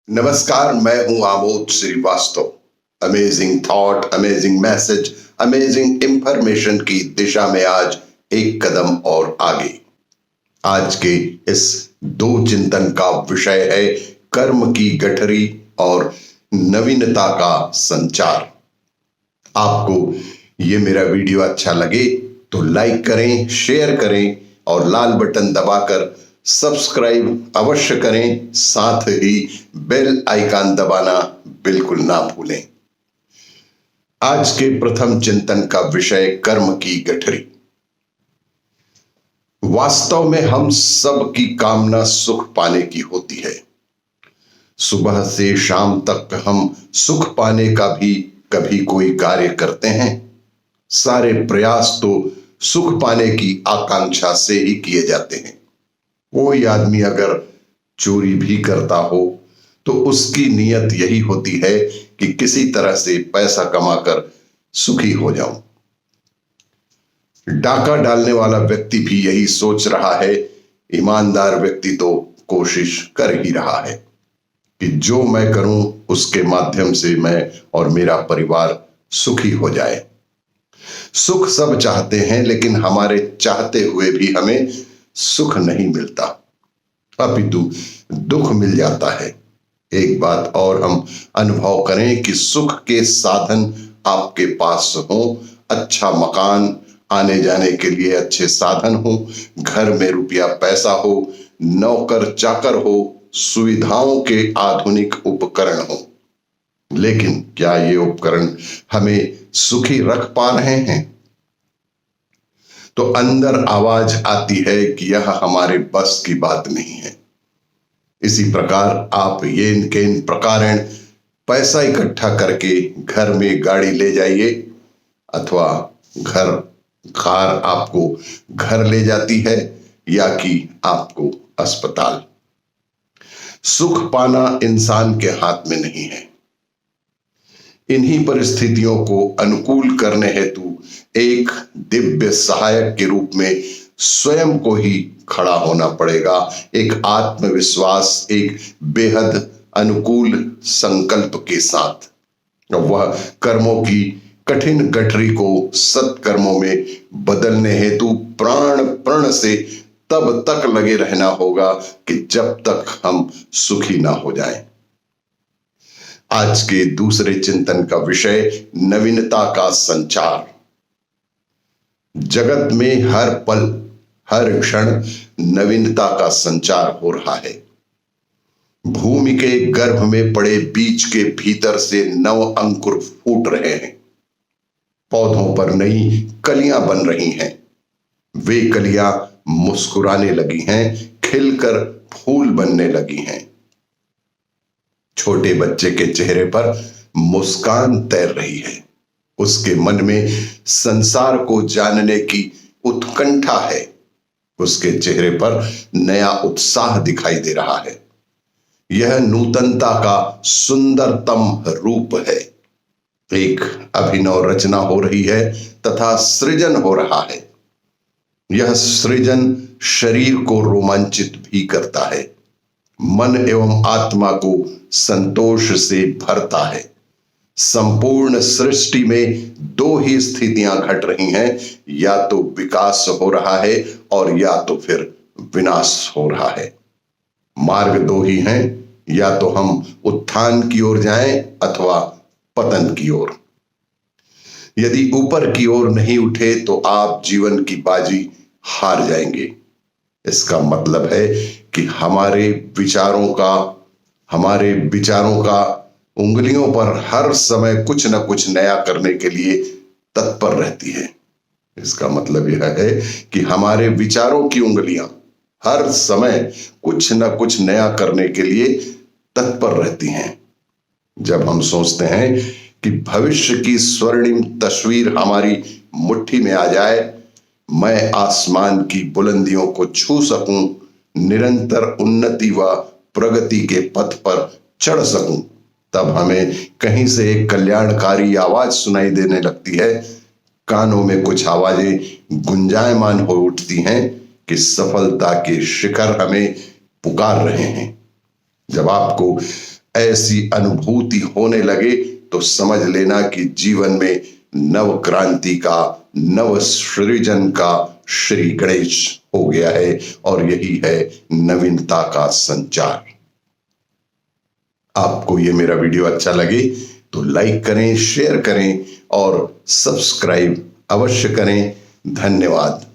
नमस्कार, मैं हूं Amod Shrivastava. Amazing thought, amazing message, amazing information की दिशा में आज एक कदम और आगे। आज के इस दो चिंतन का विषय है कर्म की गठरी और नवीनता का संचार। आपको ये मेरा वीडियो अच्छा लगे तो लाइक करें, शेयर करें और लाल बटन दबाकर सब्सक्राइब अवश्य करें। साथ ही बेल आइकन दबाना बिल्कुल ना भूलें। आज के प्रथम चिंतन का विषय कर्म की गठरी। वास्तव में हम सब की कामना सुख पाने की होती है। सुबह से शाम तक हम सुख पाने का भी कभी कोई कार्य करते हैं। सारे प्रयास तो सुख पाने की आकांक्षा से ही किए जाते हैं। कोई आदमी अगर चोरी भी करता हो तो उसकी नीयत यही होती है कि किसी तरह से पैसा कमाकर सुखी हो जाऊं। डाका डालने वाला व्यक्ति भी यही सोच रहा है। ईमानदार व्यक्ति तो कोशिश कर ही रहा है कि जो मैं करूं उसके माध्यम से मैं और मेरा परिवार सुखी हो जाए। सुख सब चाहते हैं, लेकिन हमारे चाहते हुए भी हमें सुख नहीं मिलता, अपितु दुख मिल जाता है। एक बात और हम अनुभव करें कि सुख के साधन आपके पास हो, अच्छा मकान, आने जाने के लिए अच्छे साधन हो, घर में रुपया पैसा हो, नौकर चाकर हो, सुविधाओं के आधुनिक उपकरण हो। लेकिन क्या ये उपकरण हमें सुखी रख पा रहे हैं? तो अंदर आवाज आती है कि यह हमारे बस की बात नहीं है। इसी प्रकार आप येन केन प्रकारेण पैसा इकट्ठा करके घर में गाड़ी ले जाइए, अथवा कार आपको घर ले जाती है या कि आपको अस्पताल। सुख पाना इंसान के हाथ में नहीं है। इन्हीं परिस्थितियों को अनुकूल करने हेतु एक दिव्य सहायक के रूप में स्वयं को ही खड़ा होना पड़ेगा। एक आत्मविश्वास, एक बेहद अनुकूल संकल्प के साथ। वह कर्मों की कठिन गठरी को सत्कर्मों में बदलने हेतु प्राण प्रण से तब तक लगे रहना होगा कि जब तक हम सुखी ना हो जाएं। आज के दूसरे चिंतन का विषय नवीनता का संचार। जगत में हर पल, हर क्षण नवीनता का संचार हो रहा है। भूमि के गर्भ में पड़े बीज के भीतर से नव अंकुर फूट रहे हैं। पौधों पर नई कलियां बन रही हैं। वे कलियां मुस्कुराने लगी हैं, खिलकर फूल बनने लगी हैं। छोटे बच्चे के चेहरे पर मुस्कान तैर रही है। उसके मन में संसार को जानने की उत्कंठा है। उसके चेहरे पर नया उत्साह दिखाई दे रहा है। यह नूतनता का सुंदरतम रूप है। एक अभिनव रचना हो रही है तथा सृजन हो रहा है। यह सृजन शरीर को रोमांचित भी करता है, मन एवं आत्मा को संतोष से भरता है। संपूर्ण सृष्टि में दो ही स्थितियां घट रही हैं, या तो विकास हो रहा है और या तो फिर विनाश हो रहा है। मार्ग दो ही हैं, या तो हम उत्थान की ओर जाएं अथवा पतन की ओर। यदि ऊपर की ओर नहीं उठे तो आप जीवन की बाजी हार जाएंगे। इसका मतलब है कि हमारे विचारों का उंगलियों पर हर समय कुछ न कुछ नया करने के लिए तत्पर रहती है। इसका मतलब यह है कि हमारे विचारों की उंगलियां हर समय कुछ न कुछ नया करने के लिए तत्पर रहती हैं। जब हम सोचते हैं कि भविष्य की स्वर्णिम तस्वीर हमारी मुट्ठी में आ जाए, मैं आसमान की बुलंदियों को छू सकूं, निरंतर उन्नति व प्रगति के पथ पर चढ़ सकूं, तब हमें कहीं से एक कल्याणकारी आवाज सुनाई देने लगती है। कानों में कुछ आवाजें गुंजायमान हो उठती हैं कि सफलता के शिखर हमें पुकार रहे हैं। जब आपको ऐसी अनुभूति होने लगे तो समझ लेना कि जीवन में नव क्रांति का, नव सृजन का श्री गणेश हो गया है और यही है नवीनता का संचार। आपको ये मेरा वीडियो अच्छा लगे तो लाइक करें, शेयर करें और सब्सक्राइब अवश्य करें। धन्यवाद।